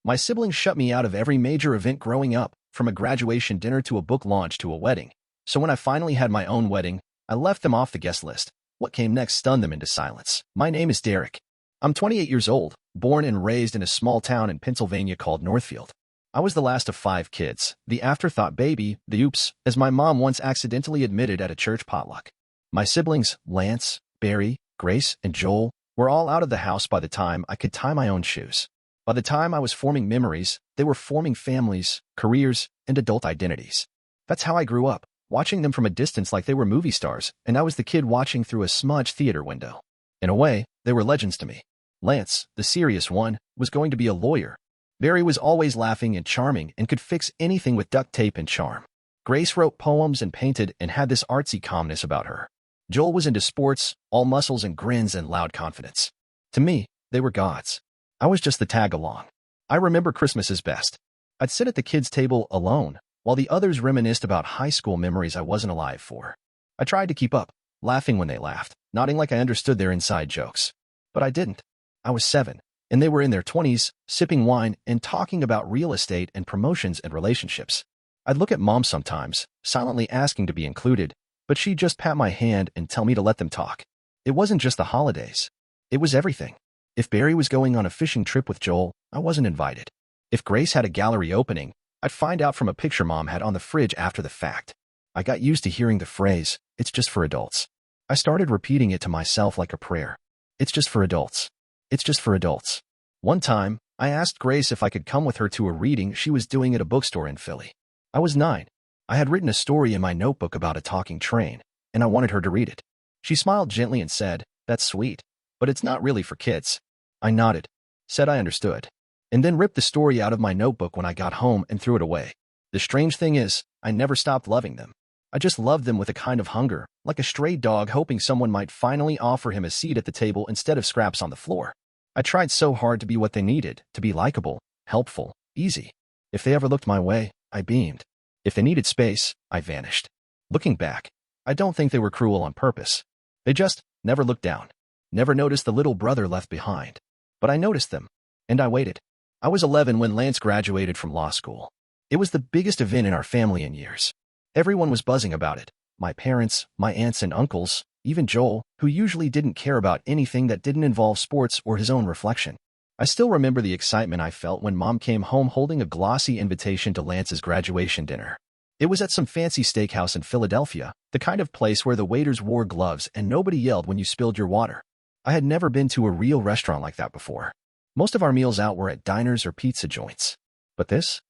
My siblings shut me out of every major event growing up, from a graduation dinner to a book launch to a wedding. So when I finally had my own wedding, I left them off the guest list. What came next stunned them into silence. My name is Derek. I'm 28 years old, born and raised in a small town in Pennsylvania called Northfield. I was the last of 5 kids, the afterthought baby, the oops, as my mom once accidentally admitted at a church potluck. My siblings, Lance, Barry, Grace, and Joel, were all out of the house by the time I could tie my own shoes. By the time I was forming memories, they were forming families, careers, and adult identities. That's how I grew up, watching them from a distance like they were movie stars, and I was the kid watching through a smudged theater window. In a way, they were legends to me. Lance, the serious one, was going to be a lawyer. Barry was always laughing and charming and could fix anything with duct tape and charm. Grace wrote poems and painted and had this artsy calmness about her. Joel was into sports, all muscles and grins and loud confidence. To me, they were gods. I was just the tag-along. I remember Christmases best. I'd sit at the kids' table alone, while the others reminisced about high school memories I wasn't alive for. I tried to keep up, laughing when they laughed, nodding like I understood their inside jokes. But I didn't. I was 7, and they were in their 20s, sipping wine and talking about real estate and promotions and relationships. I'd look at Mom sometimes, silently asking to be included, but she'd just pat my hand and tell me to let them talk. It wasn't just the holidays. It was everything. If Barry was going on a fishing trip with Joel, I wasn't invited. If Grace had a gallery opening, I'd find out from a picture Mom had on the fridge after the fact. I got used to hearing the phrase, "It's just for adults." I started repeating it to myself like a prayer. It's just for adults. It's just for adults. One time, I asked Grace if I could come with her to a reading she was doing at a bookstore in Philly. I was 9. I had written a story in my notebook about a talking train, and I wanted her to read it. She smiled gently and said, "That's sweet, but it's not really for kids." I nodded, said I understood, and then ripped the story out of my notebook when I got home and threw it away. The strange thing is, I never stopped loving them. I just loved them with a kind of hunger, like a stray dog hoping someone might finally offer him a seat at the table instead of scraps on the floor. I tried so hard to be what they needed, to be likable, helpful, easy. If they ever looked my way, I beamed. If they needed space, I vanished. Looking back, I don't think they were cruel on purpose. They just never looked down, never noticed the little brother left behind. But I noticed them, and I waited. I was 11 when Lance graduated from law school. It was the biggest event in our family in years. Everyone was buzzing about it. My parents, my aunts and uncles, even Joel, who usually didn't care about anything that didn't involve sports or his own reflection. I still remember the excitement I felt when Mom came home holding a glossy invitation to Lance's graduation dinner. It was at some fancy steakhouse in Philadelphia, the kind of place where the waiters wore gloves and nobody yelled when you spilled your water. I had never been to a real restaurant like that before. Most of our meals out were at diners or pizza joints. But this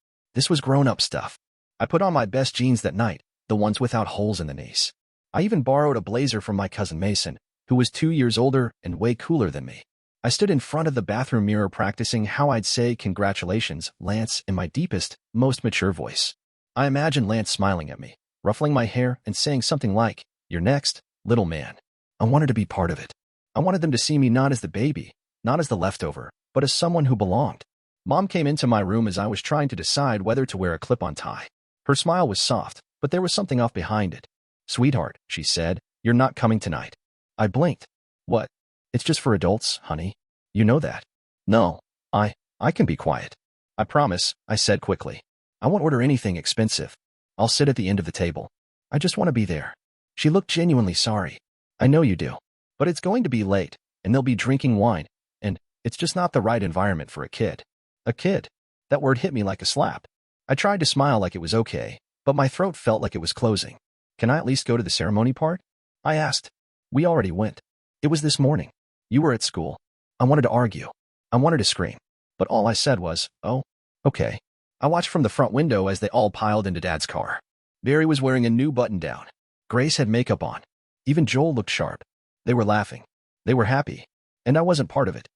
was grown-up stuff. I put on my best jeans that night, the ones without holes in the knees. I even borrowed a blazer from my cousin Mason, who was 2 years older and way cooler than me. I stood in front of the bathroom mirror practicing how I'd say "Congratulations, Lance," in my deepest, most mature voice. I imagined Lance smiling at me, ruffling my hair and saying something like, "You're next, little man." I wanted to be part of it. I wanted them to see me not as the baby, not as the leftover, but as someone who belonged. Mom came into my room as I was trying to decide whether to wear a clip-on tie. Her smile was soft, but there was something off behind it. "Sweetheart," she said, "you're not coming tonight." I blinked. "What? It's just for adults, honey. You know that." "No, I can be quiet." "I promise," I said quickly. "I won't order anything expensive. I'll sit at the end of the table. I just want to be there." She looked genuinely sorry. "I know you do. But it's going to be late, and they'll be drinking wine, and it's just not the right environment for a kid." A kid. That word hit me like a slap. I tried to smile like it was okay, but my throat felt like it was closing. "Can I at least go to the ceremony part?" I asked. "We already went. It was this morning. You were at school." I wanted to argue. I wanted to scream. But all I said was, "Oh, okay." I watched from the front window as they all piled into Dad's car. Barry was wearing a new button-down. Grace had makeup on. Even Joel looked sharp. They were laughing. They were happy. And I wasn't part of it.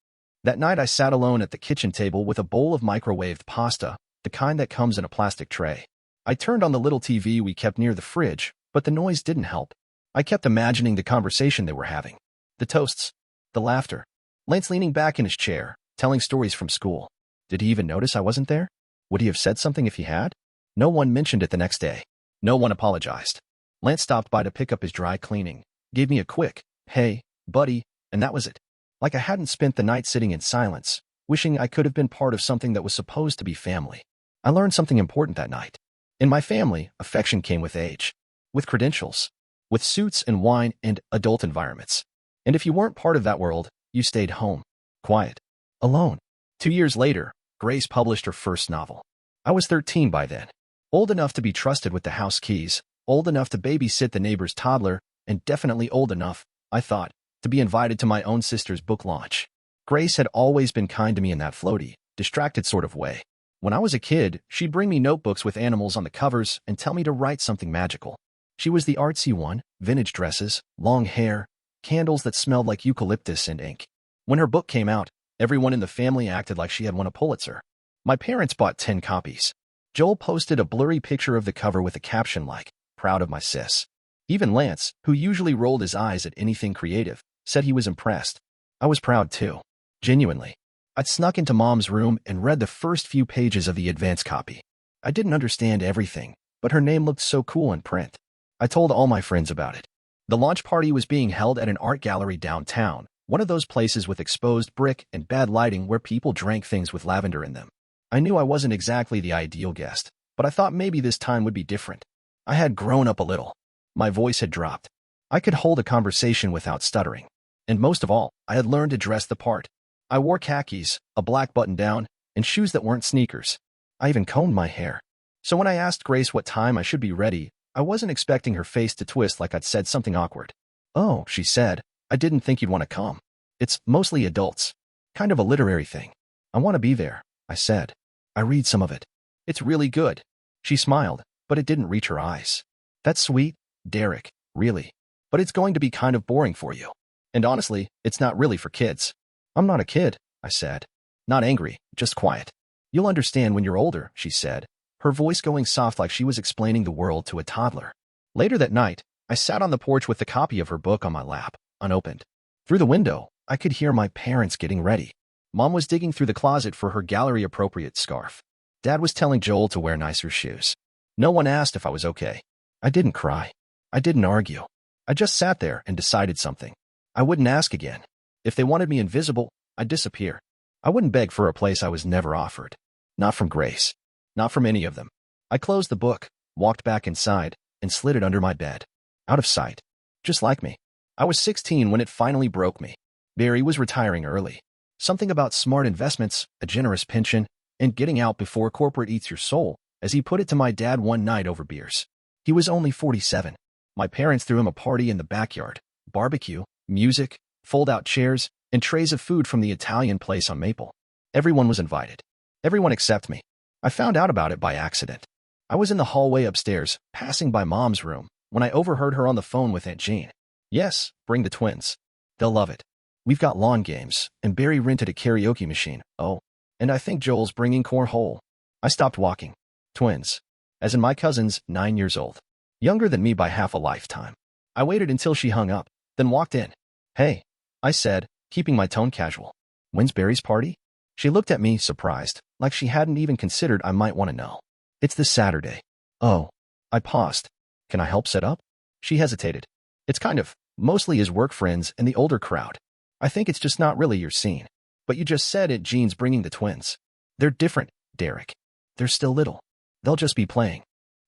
That night I sat alone at the kitchen table with a bowl of microwaved pasta, the kind that comes in a plastic tray. I turned on the little TV we kept near the fridge, but the noise didn't help. I kept imagining the conversation they were having. The toasts. The laughter. Lance leaning back in his chair, telling stories from school. Did he even notice I wasn't there? Would he have said something if he had? No one mentioned it the next day. No one apologized. Lance stopped by to pick up his dry cleaning, gave me a quick, "Hey, buddy," and that was it. Like I hadn't spent the night sitting in silence, wishing I could have been part of something that was supposed to be family. I learned something important that night. In my family, affection came with age, with credentials, with suits and wine and adult environments. And if you weren't part of that world, you stayed home, quiet, alone. 2 years later, Grace published her first novel. I was 13 by then, old enough to be trusted with the house keys, old enough to babysit the neighbor's toddler, and definitely old enough, I thought, to be invited to my own sister's book launch. Grace had always been kind to me in that floaty, distracted sort of way. When I was a kid, she'd bring me notebooks with animals on the covers and tell me to write something magical. She was the artsy one, vintage dresses, long hair, candles that smelled like eucalyptus and ink. When her book came out, everyone in the family acted like she had won a Pulitzer. My parents bought 10 copies. Joel posted a blurry picture of the cover with a caption like, "Proud of my sis." Even Lance, who usually rolled his eyes at anything creative, said he was impressed. I was proud too. Genuinely. I'd snuck into Mom's room and read the first few pages of the advance copy. I didn't understand everything, but her name looked so cool in print. I told all my friends about it. The launch party was being held at an art gallery downtown, one of those places with exposed brick and bad lighting where people drank things with lavender in them. I knew I wasn't exactly the ideal guest, but I thought maybe this time would be different. I had grown up a little. My voice had dropped. I could hold a conversation without stuttering. And most of all, I had learned to dress the part. I wore khakis, a black button-down, and shoes that weren't sneakers. I even combed my hair. So when I asked Grace what time I should be ready, I wasn't expecting her face to twist like I'd said something awkward. "Oh," she said, "I didn't think you'd want to come. It's mostly adults. Kind of a literary thing." "I want to be there," I said. "I read some of it. It's really good." She smiled, but it didn't reach her eyes. "That's sweet, Derek, really. But it's going to be kind of boring for you. And honestly, it's not really for kids." "I'm not a kid," I said. Not angry, just quiet. "You'll understand when you're older," she said, her voice going soft like she was explaining the world to a toddler. Later that night, I sat on the porch with the copy of her book on my lap, unopened. Through the window, I could hear my parents getting ready. Mom was digging through the closet for her gallery-appropriate scarf. Dad was telling Joel to wear nicer shoes. No one asked if I was okay. I didn't cry. I didn't argue. I just sat there and decided something. I wouldn't ask again. If they wanted me invisible, I'd disappear. I wouldn't beg for a place I was never offered. Not from Grace. Not from any of them. I closed the book, walked back inside, and slid it under my bed. Out of sight. Just like me. I was 16 when it finally broke me. Barry was retiring early. Something about smart investments, a generous pension, and getting out before corporate eats your soul, as he put it to my dad one night over beers. He was only 47. My parents threw him a party in the backyard. Barbecue, music, fold-out chairs, and trays of food from the Italian place on Maple. Everyone was invited. Everyone except me. I found out about it by accident. I was in the hallway upstairs, passing by Mom's room, when I overheard her on the phone with Aunt Jean. "Yes, bring the twins. They'll love it. We've got lawn games, and Barry rented a karaoke machine. Oh, and I think Joel's bringing cornhole." I stopped walking. Twins. As in my cousins, 9 years old. Younger than me by half a lifetime. I waited until she hung up, then walked in. "Hey," I said, keeping my tone casual. "When's Barry's party?" She looked at me, surprised, like she hadn't even considered I might want to know. "It's this Saturday." "Oh." I paused. "Can I help set up?" She hesitated. "It's kind of, mostly his work friends and the older crowd. I think it's just not really your scene. But you just said Aunt Jean's bringing the twins. They're different, Derek. They're still little. They'll just be playing.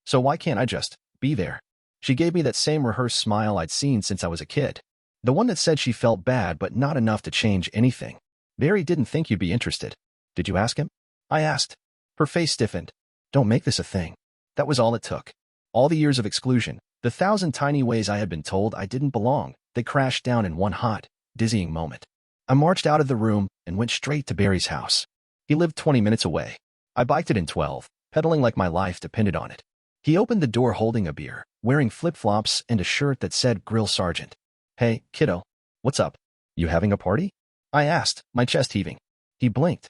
So why can't I just be there?" She gave me that same rehearsed smile I'd seen since I was a kid. The one that said she felt bad but not enough to change anything. "Barry didn't think you'd be interested. Did you ask him?" I asked. Her face stiffened. "Don't make this a thing." That was all it took. All the years of exclusion, the 1,000 tiny ways I had been told I didn't belong, they crashed down in one hot, dizzying moment. I marched out of the room and went straight to Barry's house. He lived 20 minutes away. I biked it in 12, pedaling like my life depended on it. He opened the door holding a beer, wearing flip-flops and a shirt that said Grill Sergeant. "Hey, kiddo. What's up? You having a party?" I asked, my chest heaving. He blinked.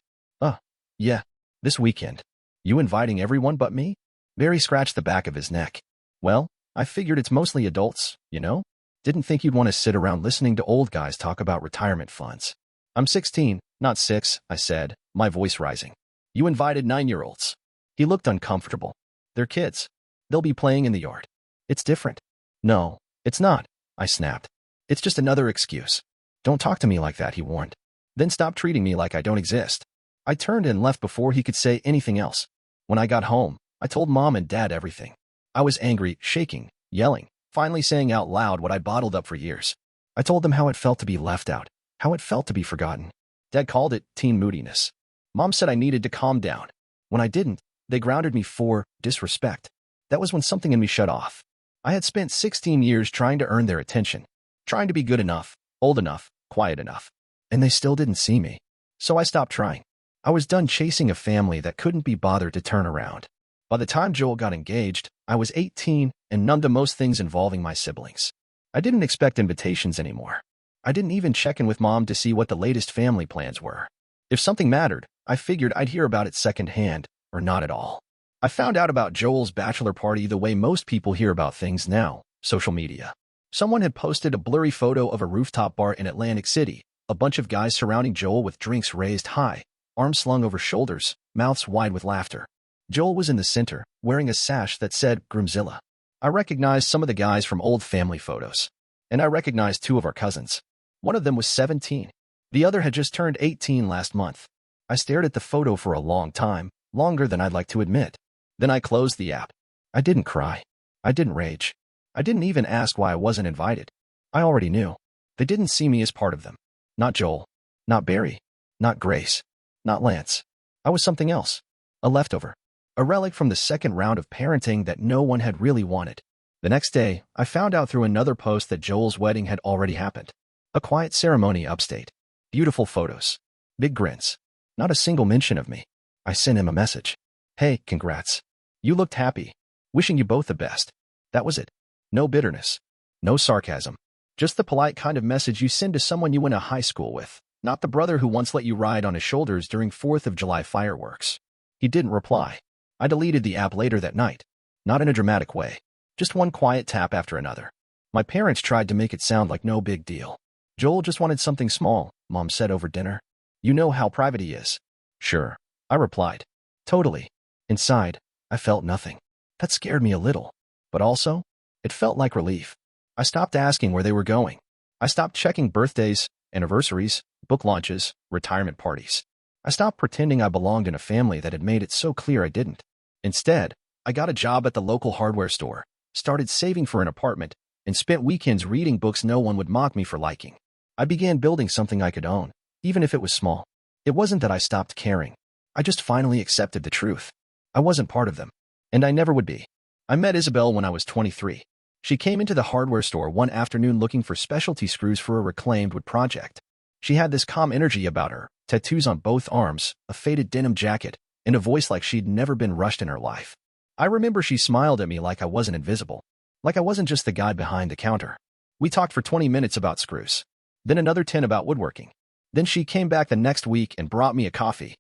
Yeah, this weekend. You inviting everyone but me?" Barry scratched the back of his neck. "Well, I figured it's mostly adults, you know? Didn't think you'd want to sit around listening to old guys talk about retirement funds." "I'm 16, not 6, I said, my voice rising. "You invited 9-year-olds. He looked uncomfortable. "They're kids. They'll be playing in the yard. It's different." "No, it's not," I snapped. "It's just another excuse." "Don't talk to me like that," he warned. "Then stop treating me like I don't exist." I turned and left before he could say anything else. When I got home, I told Mom and Dad everything. I was angry, shaking, yelling, finally saying out loud what I'd bottled up for years. I told them how it felt to be left out, how it felt to be forgotten. Dad called it teen moodiness. Mom said I needed to calm down. When I didn't, they grounded me for disrespect. That was when something in me shut off. I had spent 16 years trying to earn their attention, trying to be good enough, old enough, quiet enough. And they still didn't see me. So I stopped trying. I was done chasing a family that couldn't be bothered to turn around. By the time Joel got engaged, I was 18 and numb to most things involving my siblings. I didn't expect invitations anymore. I didn't even check in with Mom to see what the latest family plans were. If something mattered, I figured I'd hear about it secondhand, or not at all. I found out about Joel's bachelor party the way most people hear about things now, social media. Someone had posted a blurry photo of a rooftop bar in Atlantic City, a bunch of guys surrounding Joel with drinks raised high, arms slung over shoulders, mouths wide with laughter. Joel was in the center, wearing a sash that said Groomzilla. I recognized some of the guys from old family photos. And I recognized two of our cousins. One of them was 17. The other had just turned 18 last month. I stared at the photo for a long time, longer than I'd like to admit. Then I closed the app. I didn't cry. I didn't rage. I didn't even ask why I wasn't invited. I already knew. They didn't see me as part of them. Not Joel. Not Barry. Not Grace. Not Lance. I was something else. A leftover. A relic from the second round of parenting that no one had really wanted. The next day, I found out through another post that Joel's wedding had already happened. A quiet ceremony upstate. Beautiful photos. Big grins. Not a single mention of me. I sent him a message. Hey, congrats. You looked happy. Wishing you both the best. That was it. No bitterness. No sarcasm. Just the polite kind of message you send to someone you went to high school with, not the brother who once let you ride on his shoulders during 4th of July fireworks. He didn't reply. I deleted the app later that night. Not in a dramatic way. Just one quiet tap after another. My parents tried to make it sound like no big deal. Joel just wanted something small, Mom said over dinner. You know how private he is. Sure, I replied. Totally. Inside, I felt nothing. That scared me a little. But also, it felt like relief. I stopped asking where they were going. I stopped checking birthdays, anniversaries, book launches, retirement parties. I stopped pretending I belonged in a family that had made it so clear I didn't. Instead, I got a job at the local hardware store, started saving for an apartment, and spent weekends reading books no one would mock me for liking. I began building something I could own, even if it was small. It wasn't that I stopped caring. I just finally accepted the truth. I wasn't part of them, and I never would be. I met Isabel when I was 23. She came into the hardware store one afternoon looking for specialty screws for a reclaimed wood project. She had this calm energy about her, tattoos on both arms, a faded denim jacket, and a voice like she'd never been rushed in her life. I remember she smiled at me like I wasn't invisible, like I wasn't just the guy behind the counter. We talked for 20 minutes about screws, then another 10 about woodworking. Then she came back the next week and brought me a coffee.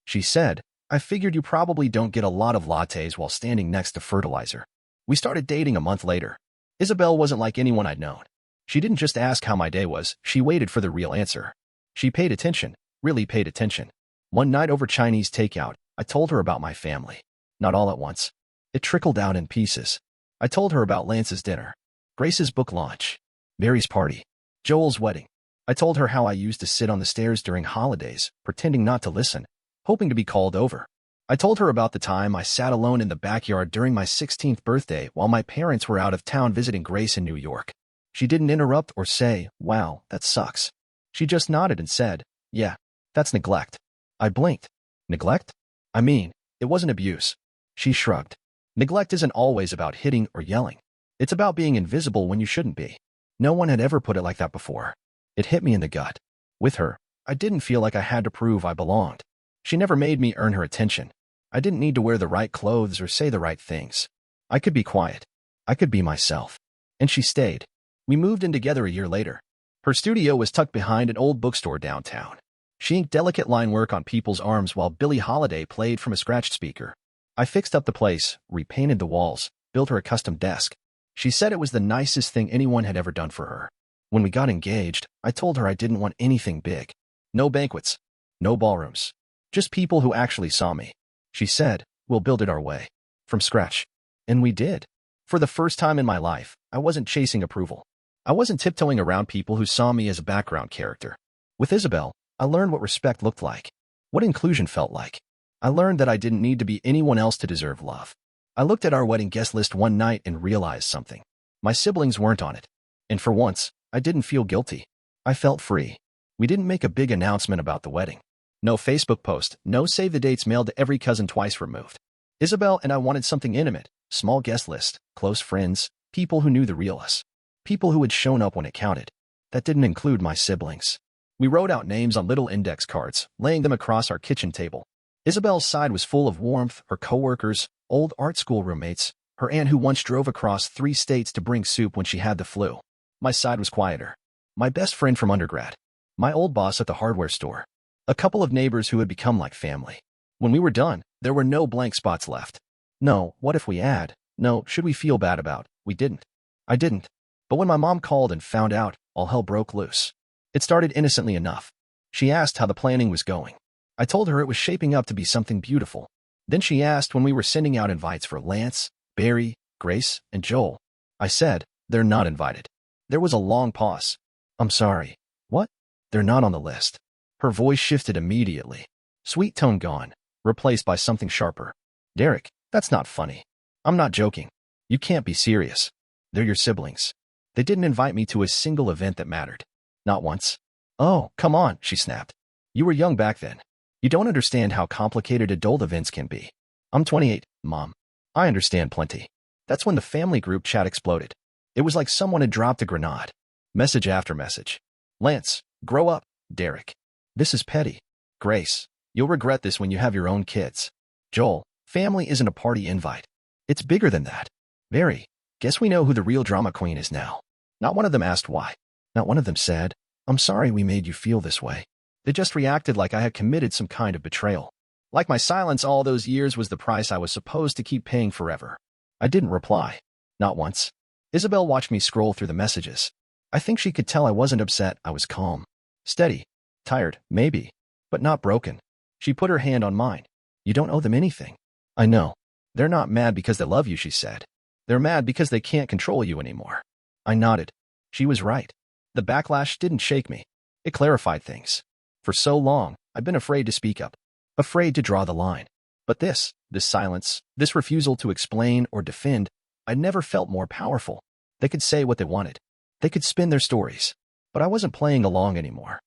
She said, I figured you probably don't get a lot of lattes while standing next to fertilizer. We started dating a month later. Isabel wasn't like anyone I'd known. She didn't just ask how my day was, she waited for the real answer. She paid attention, really paid attention. One night over Chinese takeout, I told her about my family. Not all at once. It trickled out in pieces. I told her about Lance's dinner, Grace's book launch, Barry's party, Joel's wedding. I told her how I used to sit on the stairs during holidays, pretending not to listen, hoping to be called over. I told her about the time I sat alone in the backyard during my 16th birthday while my parents were out of town visiting Grace in New York. She didn't interrupt or say, wow, that sucks. She just nodded and said, yeah, that's neglect. I blinked. Neglect? I mean, it wasn't abuse. She shrugged. Neglect isn't always about hitting or yelling. It's about being invisible when you shouldn't be. No one had ever put it like that before. It hit me in the gut. With her, I didn't feel like I had to prove I belonged. She never made me earn her attention. I didn't need to wear the right clothes or say the right things. I could be quiet. I could be myself. And she stayed. We moved in together a year later. Her studio was tucked behind an old bookstore downtown. She inked delicate line work on people's arms while Billie Holiday played from a scratched speaker. I fixed up the place, repainted the walls, built her a custom desk. She said it was the nicest thing anyone had ever done for her. When we got engaged, I told her I didn't want anything big. No banquets. No ballrooms. Just people who actually saw me. She said, we'll build it our way. From scratch. And we did. For the first time in my life, I wasn't chasing approval. I wasn't tiptoeing around people who saw me as a background character. With Isabel, I learned what respect looked like. what inclusion felt like. I learned that I didn't need to be anyone else to deserve love. I looked at our wedding guest list one night and realized something. My siblings weren't on it. And for once, I didn't feel guilty. I felt free. We didn't make a big announcement about the wedding. No Facebook post, no save the dates mailed to every cousin twice removed. Isabel and I wanted something intimate, small guest list, close friends, people who knew the real us. People who had shown up when it counted. That didn't include my siblings. We wrote out names on little index cards, laying them across our kitchen table. Isabel's side was full of warmth, her coworkers, old art school roommates, her aunt who once drove across 3 states to bring soup when she had the flu. My side was quieter. My best friend from undergrad. My old boss at the hardware store. A couple of neighbors who had become like family. When we were done, there were no blank spots left. No, what if we had? No, should we feel bad about? We didn't. I didn't. But when my mom called and found out, all hell broke loose. It started innocently enough. She asked how the planning was going. I told her it was shaping up to be something beautiful. Then she asked when we were sending out invites for Lance, Barry, Grace, and Joel. I said, they're not invited. There was a long pause. I'm sorry. What? They're not on the list. Her voice shifted immediately. Sweet tone gone, replaced by something sharper. Derek, that's not funny. I'm not joking. You can't be serious. They're your siblings. They didn't invite me to a single event that mattered. Not once. Oh, come on, she snapped. You were young back then. You don't understand how complicated adult events can be. I'm 28, Mom. I understand plenty. That's when the family group chat exploded. It was like someone had dropped a grenade. Message after message. Lance, grow up. Derek. This is petty. Grace, you'll regret this when you have your own kids. Joel, family isn't a party invite. It's bigger than that. Barry, guess we know who the real drama queen is now. Not one of them asked why. Not one of them said, I'm sorry we made you feel this way. They just reacted like I had committed some kind of betrayal. Like my silence all those years was the price I was supposed to keep paying forever. I didn't reply. Not once. Isabel watched me scroll through the messages. I think she could tell I wasn't upset, I was calm. Steady. Tired, maybe. But not broken. She put her hand on mine. You don't owe them anything. I know. They're not mad because they love you, she said. They're mad because they can't control you anymore. I nodded. She was right. The backlash didn't shake me. It clarified things. For so long, I'd been afraid to speak up. Afraid to draw the line. But this silence, this refusal to explain or defend, I'd never felt more powerful. They could say what they wanted. They could spin their stories. But I wasn't playing along anymore.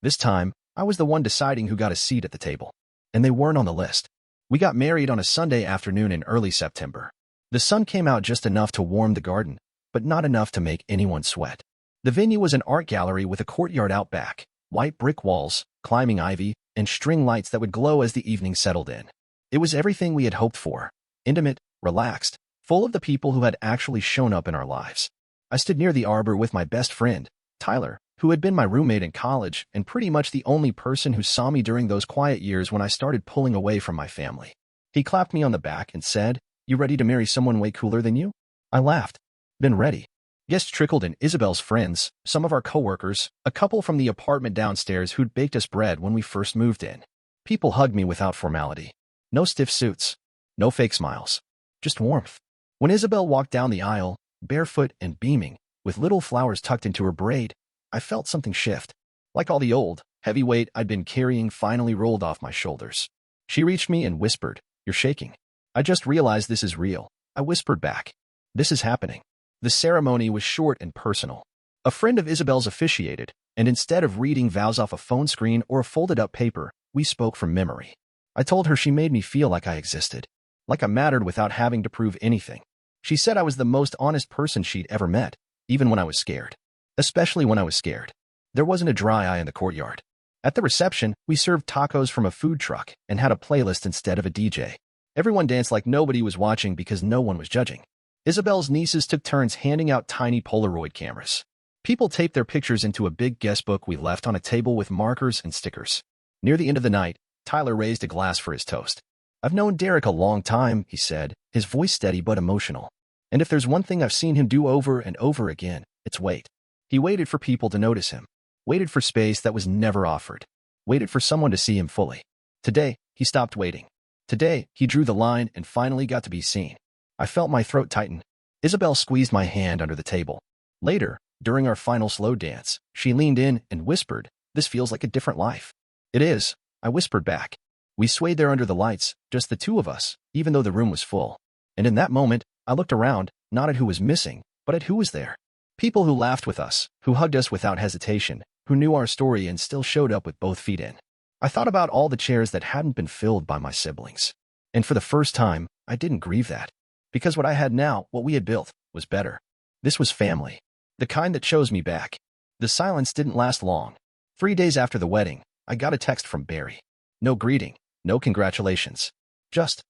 This time, I was the one deciding who got a seat at the table. And they weren't on the list. We got married on a Sunday afternoon in early September. The sun came out just enough to warm the garden, but not enough to make anyone sweat. The venue was an art gallery with a courtyard out back, white brick walls, climbing ivy, and string lights that would glow as the evening settled in. It was everything we had hoped for. Intimate, relaxed, full of the people who had actually shown up in our lives. I stood near the arbor with my best friend, Tyler, who had been my roommate in college and pretty much the only person who saw me during those quiet years when I started pulling away from my family. He clapped me on the back and said, "You ready to marry someone way cooler than you?" I laughed. Been ready. Guests trickled in. Isabel's friends, some of our coworkers, a couple from the apartment downstairs who'd baked us bread when we first moved in. People hugged me without formality. No stiff suits. No fake smiles. Just warmth. When Isabel walked down the aisle, barefoot and beaming, with little flowers tucked into her braid, I felt something shift. Like all the old, heavy weight I'd been carrying finally rolled off my shoulders. She reached me and whispered, "You're shaking." I just realized this is real. I whispered back. This is happening. The ceremony was short and personal. A friend of Isabel's officiated, and instead of reading vows off a phone screen or a folded-up paper, we spoke from memory. I told her she made me feel like I existed, like I mattered without having to prove anything. She said I was the most honest person she'd ever met, even when I was scared. Especially when I was scared. There wasn't a dry eye in the courtyard. At the reception, we served tacos from a food truck and had a playlist instead of a DJ. Everyone danced like nobody was watching because no one was judging. Isabel's nieces took turns handing out tiny Polaroid cameras. People taped their pictures into a big guest book we left on a table with markers and stickers. Near the end of the night, Tyler raised a glass for his toast. "I've known Derek a long time," he said, his voice steady but emotional. "And if there's one thing I've seen him do over and over again, it's wait." He waited for people to notice him. Waited for space that was never offered. Waited for someone to see him fully. Today, he stopped waiting. Today, he drew the line and finally got to be seen. I felt my throat tighten. Isabel squeezed my hand under the table. Later, during our final slow dance, she leaned in and whispered, "This feels like a different life." It is. I whispered back. We swayed there under the lights, just the two of us, even though the room was full. And in that moment, I looked around, not at who was missing, but at who was there. People who laughed with us, who hugged us without hesitation, who knew our story and still showed up with both feet in. I thought about all the chairs that hadn't been filled by my siblings. And for the first time, I didn't grieve that. Because what I had now, what we had built, was better. This was family. The kind that chose me back. The silence didn't last long. 3 days after the wedding, I got a text from Barry. No greeting, no congratulations. Just,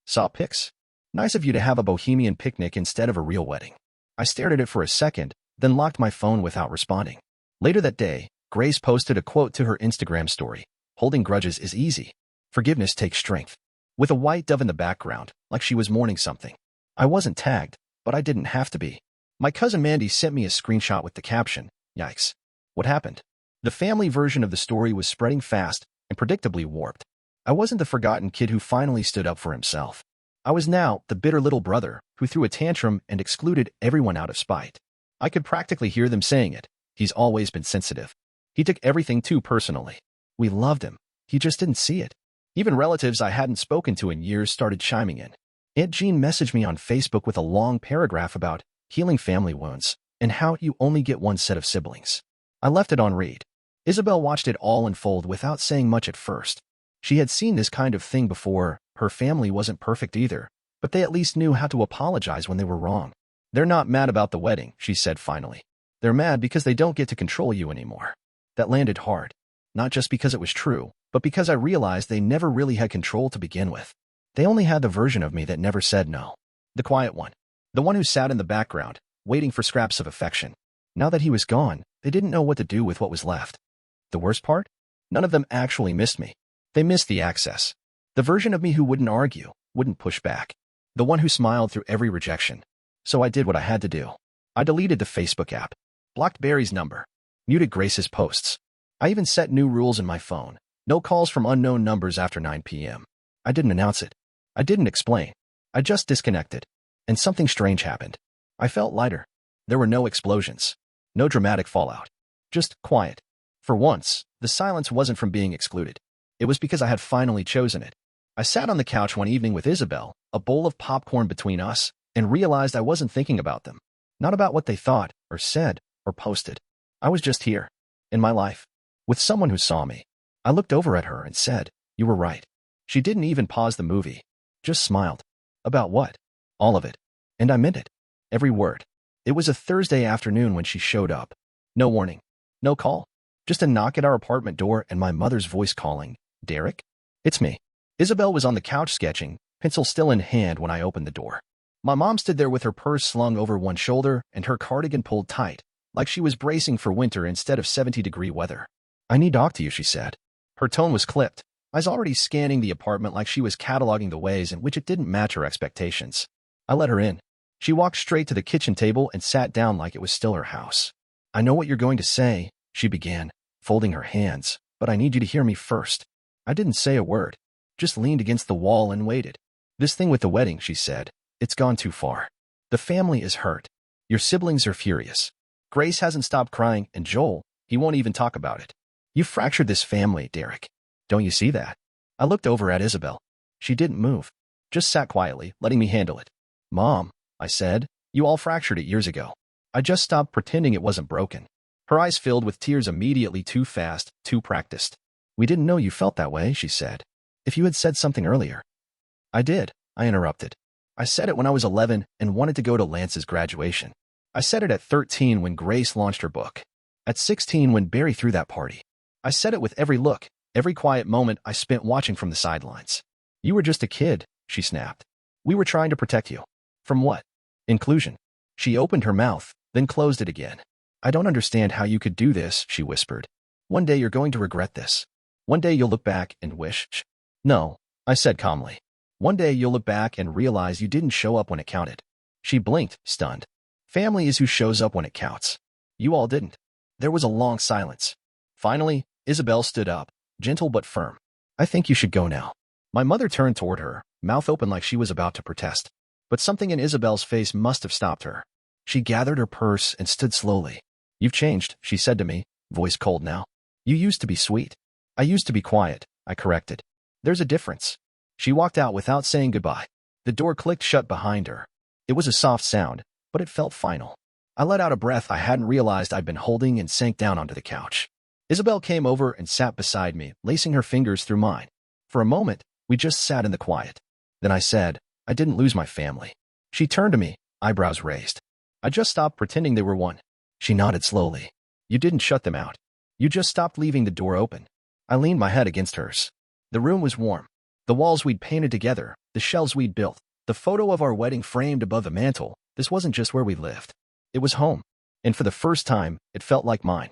saw pics. Nice of you to have a bohemian picnic instead of a real wedding. I stared at it for a second, then locked my phone without responding. Later that day, Grace posted a quote to her Instagram story. Holding grudges is easy. Forgiveness takes strength. With a white dove in the background, like she was mourning something. I wasn't tagged, but I didn't have to be. My cousin Mandy sent me a screenshot with the caption, "Yikes. What happened?" The family version of the story was spreading fast and predictably warped. I wasn't the forgotten kid who finally stood up for himself. I was now the bitter little brother who threw a tantrum and excluded everyone out of spite. I could practically hear them saying it. He's always been sensitive. He took everything too personally. We loved him. He just didn't see it. Even relatives I hadn't spoken to in years started chiming in. Aunt Jean messaged me on Facebook with a long paragraph about healing family wounds and how you only get one set of siblings. I left it on read. Isabel watched it all unfold without saying much at first. She had seen this kind of thing before. Her family wasn't perfect either, but they at least knew how to apologize when they were wrong. They're not mad about the wedding, she said finally. They're mad because they don't get to control you anymore. That landed hard. Not just because it was true, but because I realized they never really had control to begin with. They only had the version of me that never said no. The quiet one. The one who sat in the background, waiting for scraps of affection. Now that he was gone, they didn't know what to do with what was left. The worst part? None of them actually missed me. They missed the access. The version of me who wouldn't argue, wouldn't push back. The one who smiled through every rejection. So I did what I had to do. I deleted the Facebook app. Blocked Barry's number. Muted Grace's posts. I even set new rules in my phone. No calls from unknown numbers after 9 p.m. I didn't announce it. I didn't explain. I just disconnected. And something strange happened. I felt lighter. There were no explosions. No dramatic fallout. Just quiet. For once, the silence wasn't from being excluded. It was because I had finally chosen it. I sat on the couch one evening with Isabel, a bowl of popcorn between us, and realized I wasn't thinking about them. Not about what they thought, or said, or posted. I was just here. In my life. With someone who saw me. I looked over at her and said, "You were right." She didn't even pause the movie. Just smiled. About what? All of it. And I meant it. Every word. It was a Thursday afternoon when she showed up. No warning. No call. Just a knock at our apartment door and my mother's voice calling, "Derek?" "It's me." Isabel was on the couch sketching, pencil still in hand when I opened the door. My mom stood there with her purse slung over one shoulder and her cardigan pulled tight, like she was bracing for winter instead of 70-degree weather. "I need to talk to you," she said. Her tone was clipped. I was already scanning the apartment like she was cataloging the ways in which it didn't match her expectations. I let her in. She walked straight to the kitchen table and sat down like it was still her house. "I know what you're going to say," she began, folding her hands, "but I need you to hear me first." I didn't say a word, just leaned against the wall and waited. "This thing with the wedding," she said, "it's gone too far. The family is hurt. Your siblings are furious. Grace hasn't stopped crying, and Joel, he won't even talk about it. You fractured this family, Derek. Don't you see that?" I looked over at Isabel. She didn't move, just sat quietly, letting me handle it. "Mom," I said, "you all fractured it years ago. I just stopped pretending it wasn't broken." Her eyes filled with tears immediately, too fast, too practiced. "We didn't know you felt that way," she said. "If you had said something earlier." "I did," I interrupted. "I said it when I was 11 and wanted to go to Lance's graduation. I said it at 13 when Grace launched her book. At 16 when Barry threw that party. I said it with every look, every quiet moment I spent watching from the sidelines. You were just a kid," she snapped. "We were trying to protect you." "From what?" "Inclusion." She opened her mouth, then closed it again. "I don't understand how you could do this," she whispered. "One day you're going to regret this. One day you'll look back and wish." "No," I said calmly. "One day you'll look back and realize you didn't show up when it counted." She blinked, stunned. "Family is who shows up when it counts. You all didn't." There was a long silence. Finally, Isabel stood up, gentle but firm. "I think you should go now." My mother turned toward her, mouth open like she was about to protest. But something in Isabel's face must have stopped her. She gathered her purse and stood slowly. "You've changed," she said to me, voice cold now. "You used to be sweet. I used to be quiet. I corrected. There's a difference. She walked out without saying goodbye. The door clicked shut behind her. It was a soft sound, but it felt final. I let out a breath I hadn't realized I'd been holding and sank down onto the couch. Isabel came over and sat beside me, lacing her fingers through mine. For a moment, we just sat in the quiet. Then I said, I didn't lose my family. She turned to me, eyebrows raised. I just stopped pretending they were one. She nodded slowly. You didn't shut them out. You just stopped leaving the door open. I leaned my head against hers. The room was warm. The walls we'd painted together, the shelves we'd built, the photo of our wedding framed above the mantel. This wasn't just where we lived. It was home. And for the first time, it felt like mine.